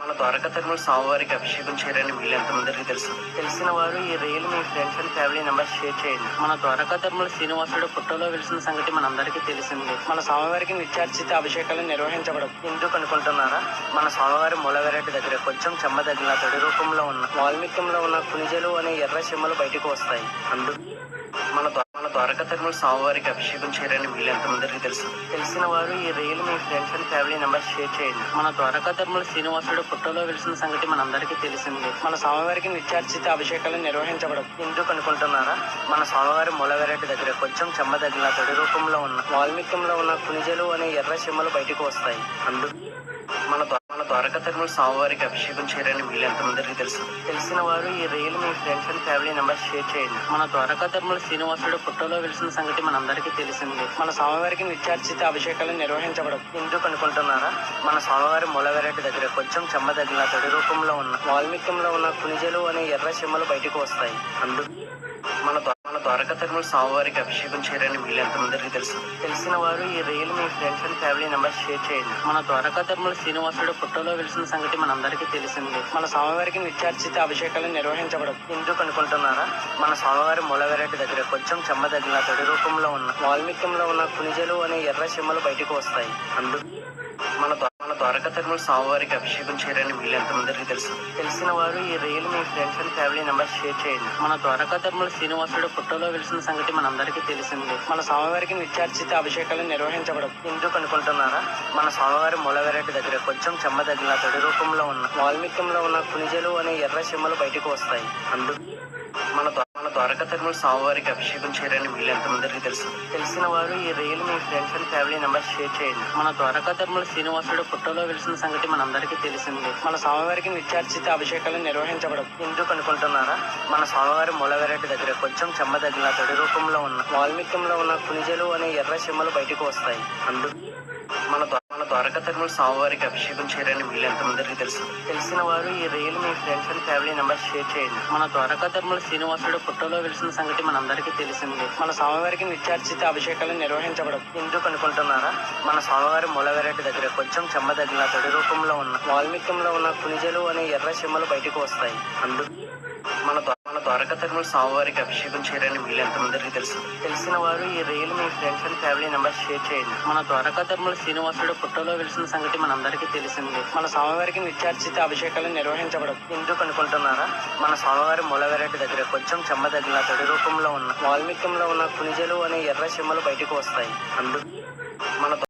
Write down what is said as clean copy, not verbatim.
మన ద్వారకా తిరుమల స్వామివారికి అభిషేకం చేయాలని వీళ్ళు ఎంతమందికి తెలుసు? తెలిసిన వారు ఈ reel me friends and family members share చేయండి. మన ద్వారకా తిరుమల శ్రీనివాసుడు పుట్టలో వెలిసిన సంగతి మనందరికీ తెలిసింది. మన స్వామివారికి నిత్యార్చిత అభిషేకాలు నిర్వహించబడవు. ఎందుకు అనుకుంటున్నారా? మన స్వామివారి మూలవేరేటి దగ్గర కొంచెం చెమ్మ తగిలిన తడి రూపంలో ఉన్న వాల్మీకంలో ఉన్న కునిజలు అనే ఎర్ర చెమ్మలు బయటకు వస్తాయి. మన ద్వారకా తిరుమల స్వామివారికి అభిషేకం చేయాలని వీళ్ళు ఎంతమందికి తెలుసు? తెలిసిన వారు ఈ reel me friends and family members share చేయండి. మన ద్వారకా తిరుమల శ్రీనివాసుడు పుట్టలో వెలిసిన సంగతి మనందరికీ తెలిసింది. మన స్వామివారికి నిత్యార్చిత అభిషేకాలు నిర్వహించబడవు. ఎందుకు అనుకుంటున్నారా? మన స్వామివారి మూలవేరేటి దగ్గర కొంచెం చెమ్మ తగిలిన తడి రూపంలో ఉన్న వాల్మీకంలో ఉన్న కునిజలు అనే ఎర్ర చెమ్మలు బయటకు వస్తాయి. మన ద్వారకా తిరుమల స్వామివారికి అభిషేకం చేయాలని వీళ్ళు ఎంతమందికి తెలుసు? తెలిసిన వారు ఈ reel me friends and family members share చేయండి. మన ద్వారకా తిరుమల శ్రీనివాసుడు పుట్టలో వెలిసిన సంగతి మనందరికీ తెలిసింది. మన స్వామివారికి నిత్యార్చిత అభిషేకాలు నిర్వహించబడవు. ఎందుకు అనుకుంటున్నారా? మన స్వామివారి మూలవేరేటి దగ్గర కొంచెం చెమ్మ తగిలిన తడి రూపంలో ఉన్న వాల్మీకంలో ఉన్న కునిజలు అనే ఎర్ర చెమ్మలు బయటకు వస్తాయి. మన ద్వారకా తిరుమల స్వామివారికి అభిషేకం చేయాలని వీళ్ళు ఎంతమందికి తెలుసు? తెలిసిన వారు ఈ reel me friends and family members share చేయండి. మన ద్వారకా తిరుమల శ్రీనివాసుడు పుట్టలో వెలిసిన సంగతి మనందరికీ తెలిసింది. మన స్వామివారికి నిత్యార్చిత అభిషేకాలు నిర్వహించబడవు. ఎందుకు అనుకుంటున్నారా? మన స్వామివారి మూలవేరేటి దగ్గర కొంచెం చెమ్మ తగిలిన తడి రూపంలో ఉన్న వాల్మీకంలో ఉన్న కునిజలు అనే ఎర్ర చెమ్మలు బయటకు వస్తాయి. మన ద్వారకా తిరుమల స్వామివారికి అభిషేకం చేయాలని వీళ్ళు ఎంతమందికి తెలుసు? తెలిసిన వారు ఈ reel me friends and family members share చేయండి. మన ద్వారకా తిరుమల శ్రీనివాసుడు పుట్టలో వెలిసిన సంగతి మనందరికీ తెలిసింది. మన స్వామివారికి నిత్యార్చిత అభిషేకాలు నిర్వహించబడవు. ఎందుకు అనుకుంటున్నారా? మన స్వామివారి మూలవేరేటి దగ్గర కొంచెం చెమ్మ తగిలిన తడి రూపంలో ఉన్న వాల్మీకంలో ఉన్న కునిజలు అనే ఎర్ర చెమ్మలు బయటకు వస్తాయి. మన ద్వారకా తిరుమల స్వామివారికి అభిషేకం చేయాలని వీళ్ళు ఎంతమందికి తెలుసు? తెలిసిన వారు ఈ reel me friends and family members share చేయండి. మన ద్వారకా తిరుమల శ్రీనివాసుడు పుట్టలో వెలిసిన సంగతి మనందరికీ తెలిసింది. మన స్వామివారికి నిత్యార్చిత అభిషేకాలు నిర్వహించబడవు. ఎందుకు అనుకుంటున్నారా? మన స్వామివారి మూలవేరేటి దగ్గర కొంచెం చెమ్మ తగిలిన తడి రూపంలో ఉన్న వాల్మీకంలో ఉన్న కునిజలు అనే ఎర్ర చెమ్మలు బయటకు వస్తాయి. మన ద్వారకా తిరుమల స్వామివారికి అభిషేకం చేయాలని వీళ్ళు ఎంతమందికి తెలుసు? తెలిసిన వారు ఈ reel me friends and family members share చేయండి. మన ద్వారకా తిరుమల శ్రీనివాసుడు పుట్టలో వెలిసిన సంగతి మనందరికీ తెలిసింది. మన స్వామివారికి నిత్యార్చిత అభిషేకాలు నిర్వహించబడవు. ఎందుకు అనుకుంటున్నారా? మన స్వామివారి మూలవేరేటి దగ్గర కొంచెం చెమ్మ తగిలిన తడి రూపంలో ఉన్న వాల్మీకంలో ఉన్న కునిజలు అనే ఎర్ర చెమ్మలు బయటకు వస్తాయి. మన ద్వారకా తిరుమల స్వామివారికి అభిషేకం చేయాలని వీళ్ళు ఎంతమందికి తెలుసు? తెలిసిన వారు ఈ reel me friends and family members share చేయండి. మన ద్వారకా తిరుమల శ్రీనివాసుడు పుట్టలో వెలిసిన సంగతి మనందరికీ తెలిసింది. మన స్వామివారికి నిత్యార్చిత అభిషేకాలు నిర్వహించబడవు. ఎందుకు అనుకుంటున్నారా? మన స్వామివారి మూలవేరేటి దగ్గర కొంచెం చెమ్మ తగిలిన తడి రూపంలో ఉన్న వాల్మీకంలో ఉన్న కునిజలు అనే ఎర్ర చెమ్మలు బయటకు వస్తాయి.